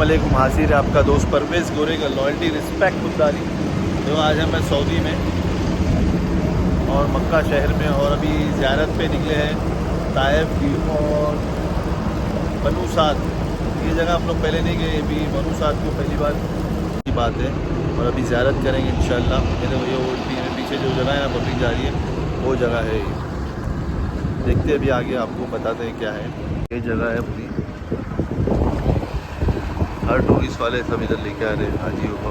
वालेकुम, हाजिर है आपका दोस्त परवेज़ गोरे का लॉयल्टी रिस्पेक्ट खुददारी। तो आज हम मैं सऊदी में और मक्का शहर में और अभी ज़ियारत पे निकले हैं ताइफ की और बनु साद। ये जगह हम लोग पहले नहीं गए, अभी बनु साद को पहली बार की बात है और अभी ज़ियारत करेंगे इंशाअल्लाह। मेरे ये वो पीछे जो जगह है ना बकरी जा रही है वो जगह है ये। देखते हैं अभी आगे आपको बताते हैं क्या है। ये जगह है पूरी, हर टूरिस्ट वाले सब इधर लेके आ रहे हैं हाजियों को।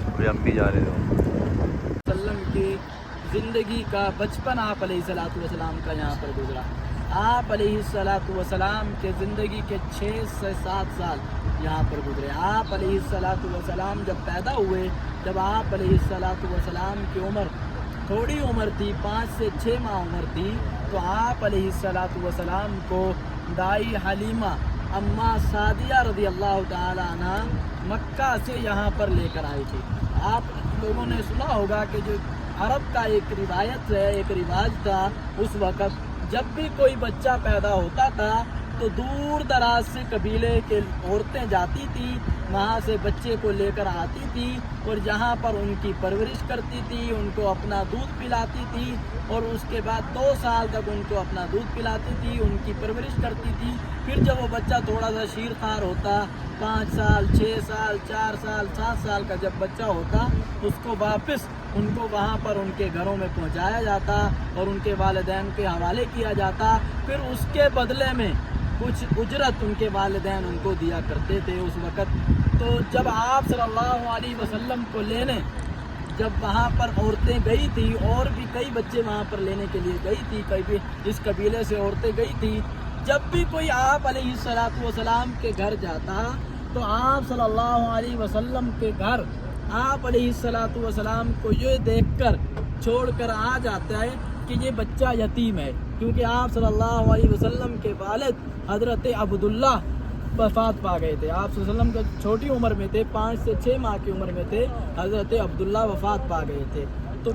अभी हम भी जा रहे हैं। वसल्लम की ज़िंदगी का बचपन आप अलैहिस्सलातु वसलाम का यहाँ पर गुजरा। आप अलैहिस्सलातु वसलाम के ज़िंदगी के 6 से 7 साल यहाँ पर गुजरे। आप अलैहिस्सलातु वसलाम जब पैदा हुए, जब आप अलैहिस्सलातु वसलाम की उम्र थोड़ी उम्र थी, 5 से 6 माह उम्र थी, तो आप अलैहिस्सलातु वसलाम को दाई हलीमा अम्मा सादिया रज़ी अल्लाह ताला अन्हा मक्का से यहाँ पर लेकर आई थी। आप लोगों ने सुना होगा कि जो अरब का एक रिवायत है, एक रिवाज था, उस वक़्त जब भी कोई बच्चा पैदा होता था तो दूर दराज से कबीले के औरतें जाती थी, वहाँ से बच्चे को लेकर आती थी और जहाँ पर उनकी परवरिश करती थी, उनको अपना दूध पिलाती थी और उसके बाद 2 साल तक उनको अपना दूध पिलाती थी, उनकी परवरिश करती थी। फिर जब वो बच्चा थोड़ा सा शीरखार होता, 5 साल, 6 साल, 4 साल, 7 साल का जब बच्चा होता, उसको वापस उनको वहाँ पर उनके घरों में पहुँचाया जाता और उनके वालिदैन के हवाले किया जाता। फिर उसके बदले में कुछ उजरत उनके वालिदैन उनको दिया करते थे उस वक़्त। तो जब आप सल्लल्लाहु अलैहि वसल्लम को लेने जब वहाँ पर औरतें गई थी और भी कई बच्चे वहाँ पर लेने के लिए गई थी, कई भी इस कबीले से औरतें गई थी, जब भी कोई आप अलैहिस्सलातु वसलाम के घर जाता तो आप सल्लल्लाहु अलैहि वसल्लम के घर आप अलैहिस्सलातु वसलाम को ये देखकर छोड़कर आ जाता है कि ये बच्चा यतीम है, क्योंकि आप सल्लल्लाहु अलैहि वसल्लम के वालिद हज़रत अब्दुल्ला वफ़ात पा गए थे। आप सल्लल्लाहु अलैहि वसल्लम का छोटी उम्र में थे, 5 से 6 माह की उम्र में थे, हज़रत अब्दुल्ला वफ़ात पा गए थे। तो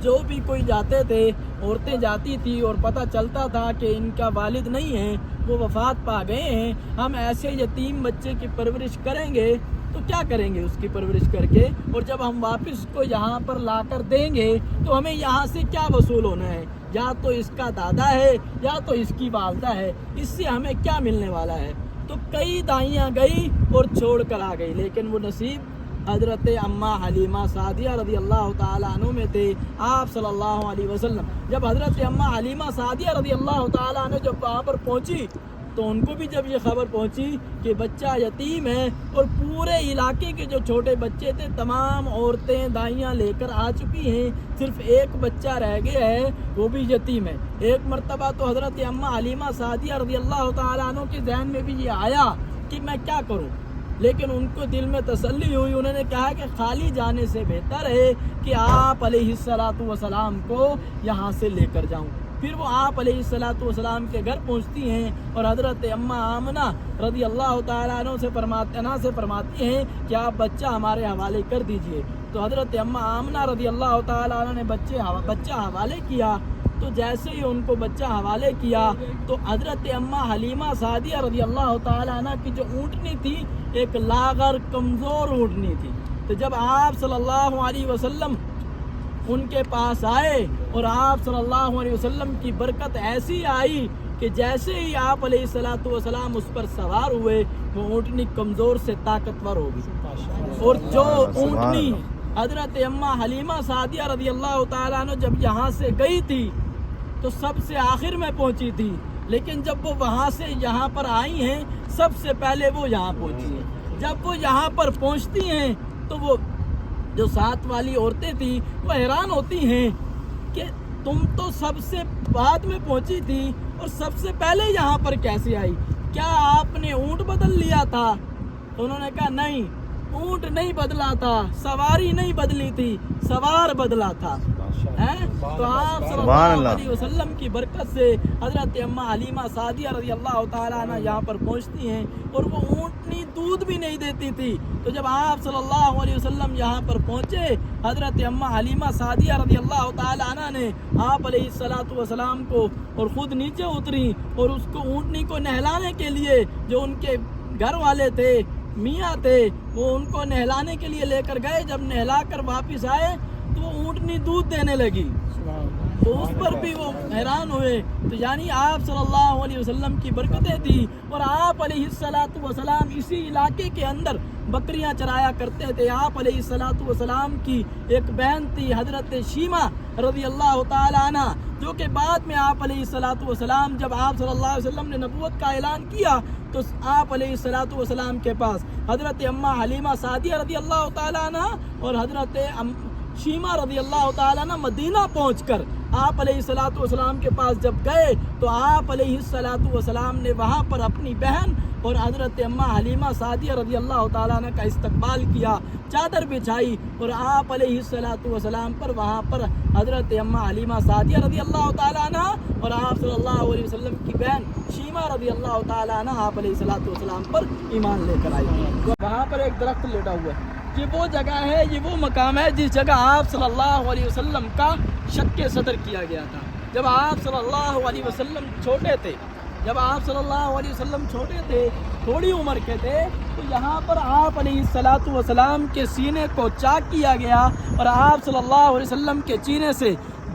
जो भी कोई जाते थे, औरतें जाती थी और पता चलता था कि इनका वालिद नहीं है, वो वफ़ात पा गए हैं, हम ऐसे यतीम बच्चे की परवरिश करेंगे तो क्या करेंगे उसकी परवरिश करके, और जब हम वापस उसको यहाँ पर ला कर देंगे तो हमें यहाँ से क्या वसूल होना है, या तो इसका दादा है या तो इसकी वालदा है, इससे हमें क्या मिलने वाला है। तो कई दाइयाँ गई और छोड़ कर आ गई, लेकिन वो नसीब हज़रत अम्मा हलीमा सादिया रज़ी अल्लाह ताला अन्हा में थे। आप सल्लल्लाहु अलैहि वसल्लम जब हज़रत अम्मा हलीमा सादिया रज़ी अल्लाह ताला अन्हा जब वहाँ पर पहुँची तो उनको भी जब ये खबर पहुंची कि बच्चा यतीम है और पूरे इलाके के जो छोटे बच्चे थे तमाम औरतें दाइयाँ लेकर आ चुकी हैं, सिर्फ एक बच्चा रह गया है, वो भी यतीम है। एक मर्तबा तो हज़रत अम्मा हलीमा सादिया रज़ी अल्लाह ताला अन्हा के जहन में भी ये आया कि मैं क्या करूं, लेकिन उनको दिल में तसल्ली हुई। उन्होंने कहा कि खाली जाने से बेहतर है कि आप अलैहिस्सलातु वसलाम को यहाँ से लेकर जाऊँ। फिर वो आप अलैहिस्सलातु वसलाम के घर पहुँचती हैं और हज़रत अम्मा आमना रज़ी अल्लाह ताला अन्हा से फरमाती हैं कि आप बच्चा हमारे हवाले कर दीजिए। तो हज़रत अम्मा आमना रज़ी अल्लाह ताला अन्हा ने बच्चा हवाले किया। तो जैसे ही उनको बच्चा हवाले किया तो हज़रत अम्मा हलीमा सादिया रज़ी अल्लाह ताला अन्हा की जो ऊँटनी थी, एक लागर कमज़ोर ऊँटनी थी। तो जब आप सल्लल्लाहु अलैहि वसल्लम उनके पास आए और आप सल्लल्लाहु अलैहि वसल्लम की बरकत ऐसी आई कि जैसे ही आप अलैहिस्सलातु वसलाम उस पर सवार हुए, वो ऊँटनी कमज़ोर से ताकतवर हो गई। और जो ऊँटनी हज़रत अम्मा हलीमा सादिया रज़ी अल्लाह ताला अन्हा जब यहाँ से गई थी तो सबसे आखिर में पहुँची थी, लेकिन जब वो वहाँ से यहाँ पर आई हैं सबसे पहले वो यहाँ पहुँची हैं। जब वो यहाँ पर पहुँचती हैं तो वो जो साथ वाली औरतें थी वो हैरान होती हैं कि तुम तो सबसे बाद में पहुंची थी और सबसे पहले यहाँ पर कैसे आई, क्या आपने ऊँट बदल लिया था? तो उन्होंने कहा नहीं, ऊँट नहीं बदला था, सवारी नहीं बदली थी, सवार बदला था। हैं? तो आप सल्लल्लाहु अलैहि वसल्लम की बरकत से हज़रत अम्मा हलीमा सादिया रज़ी अल्लाह ताला अन्हा यहाँ पर पहुँचती हैं और वो ऊँटनी दूध भी नहीं देती थी। तो जब आप सल्लल्लाहु अलैहि वसल्लम यहाँ पर पहुँचे, हज़रत अम्मा हलीमा सादिया रज़ी अल्लाह ताला अन्हा ने आप अलैहिस्सलातु वसलाम को और ख़ुद नीचे उतरी और उसको ऊँटनी को नहलाने के लिए जो उनके घर वाले थे میاں تھے وہ ان کو نہلانے کے لیے لے کر گئے. جب نہلا کر واپس آئے تو وہ اونٹنی دودھ دینے لگی تو اس پر بھی وہ حیران ہوئے. تو یعنی آپ صلی اللہ علیہ وسلم کی برکتیں تھی. اور آپ علیہ الصلوۃ والسلام اسی علاقے کے اندر بکریاں چرایا کرتے تھے. آپ علیہ الصلوۃ والسلام کی ایک بہن تھی حضرت شیمہ رضی اللہ تعالی عنہ, جو کہ بعد میں آپ علیہ الصلوۃ والسلام جب آپ صلی اللہ علیہ وسلم نے نبوت کا اعلان کیا تو آپ علیہ الصلوۃ والسلام کے پاس حضرت اماں حلیمہ سعدیہ رضی اللہ تعالی عنہ اور حضرت شیمہ رضی اللہ تعالیٰ عنہ مدینہ پہنچ کر آپ علیہ الصلوۃ والسلام کے پاس جب گئے تو آپ علیہ الصلوۃ والسلام نے وہاں پر اپنی بہن اور حضرت اماں حلیمہ سعدیہ رضی اللہ تعالیٰ عنہ کا استقبال کیا, چادر بچھائی اور آپ علیہ الصلوۃ والسلام پر وہاں پر حضرت اماں حلیمہ سعدیہ رضی اللہ تعالیٰ عنہ اور آپ صلی اللہ علیہ وسلم کی بہن شیمہ رضی اللہ تعالیٰ عنہ آپ علیہ الصلوۃ والسلام پر ایمان لے کر آئی تھی. وہاں پر ایک درخت لیٹا ہوا ہے. یہ وہ جگہ ہے, یہ وہ مقام ہے جس جگہ آپ صلی اللہ علیہ وسلم کا شق صدر کیا گیا تھا. جب آپ صلی اللہ علیہ وسلم چھوٹے تھے, تھوڑی عمر کے تھے, تو یہاں پر آپ علیہ الصلوۃ والسلام کے سینے کو چاک کیا گیا اور آپ صلی اللہ علیہ وسلم کے سینے سے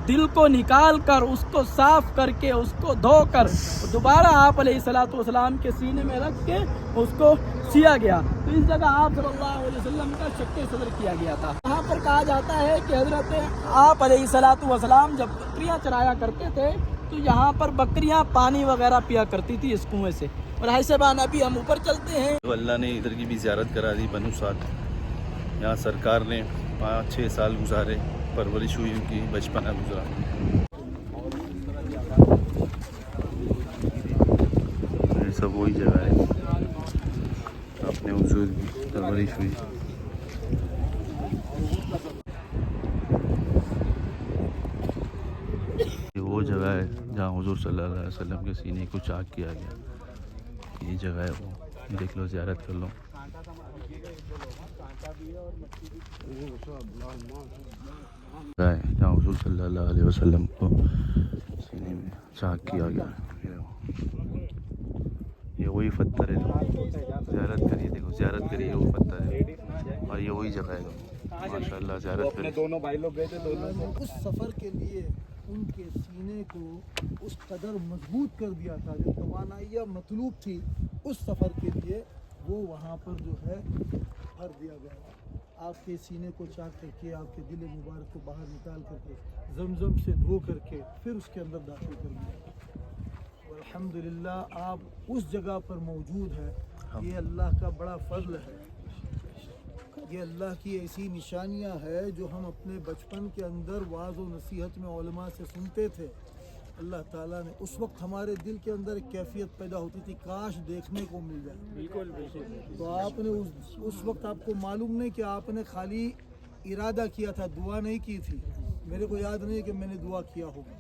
دل کو نکال کر اس کو صاف کر کے اس کو دھو کر دوبارہ آپ علیہ الصلوۃ والسلام کے سینے میں رکھ کے اس کو سیا گیا. تو اس جگہ آپ صلی اللہ علیہ وسلم کا شق صدر کیا گیا تھا. وہاں پر کہا جاتا ہے کہ حضرت آپ علیہ الصلوۃ والسلام جب بکریاں چرایا کرتے تھے تو یہاں پر بکریاں پانی وغیرہ پیا کرتی تھی اس کنویں سے. اور ایسے بان ابھی ہم اوپر چلتے ہیں. تو اللہ نے ادھر کی بھی زیارت کرا دی بنو سعد. یہاں سرکار نے 5-6 سال گزارے, پرورش ہوئی ان کی, بچپنا گزرا. یہ سب وہی جگہ ہے, اپنے حضور کی پرورش ہوئی. یہ وہ جگہ ہے جہاں حضور صلی اللہ علیہ وسلم کے سینے کو چاک کیا گیا. یہ جگہ ہے, وہ دیکھ لو, زیارت کر لو. جہاں حضور صلی اللہ علیہ وسلم کو سینے میں چاک کیا گیا. یہ وہی پتھر ہے, زیارت کریے, دیکھو زیارت کریے, وہ پتھر ہے اور یہ وہی جگہ ہے. ماشاء اللہ زیارت کریے. دونوں بھائی لوگ گئے تھے, اس سفر کے لیے ان کے سینے کو اس قدر مضبوط کر دیا تھا, جو توانائی مطلوب تھی اس سفر کے لیے وہ وہاں پر جو ہے بھر دیا گیا. آپ کے سینے کو چاک کر کے, آپ کے دل مبارک کو باہر نکال کر کے, زمزم سے دھو کر کے پھر اس کے اندر داخل کر دیا. الحمدللہ آپ اس جگہ پر موجود ہے. یہ اللہ کا بڑا فضل ہے, یہ اللہ کی ایسی نشانیاں ہے جو ہم اپنے بچپن کے اندر وعظ و نصیحت میں علماء سے سنتے تھے. اللہ تعالیٰ نے اس وقت ہمارے دل کے اندر ایک کیفیت پیدا ہوتی تھی, کاش دیکھنے کو مل جائے. بالکل. تو آپ نے اس وقت آپ کو معلوم نہیں کہ آپ نے خالی ارادہ کیا تھا, دعا نہیں کی تھی. میرے کو یاد نہیں کہ میں نے دعا کیا ہوگا.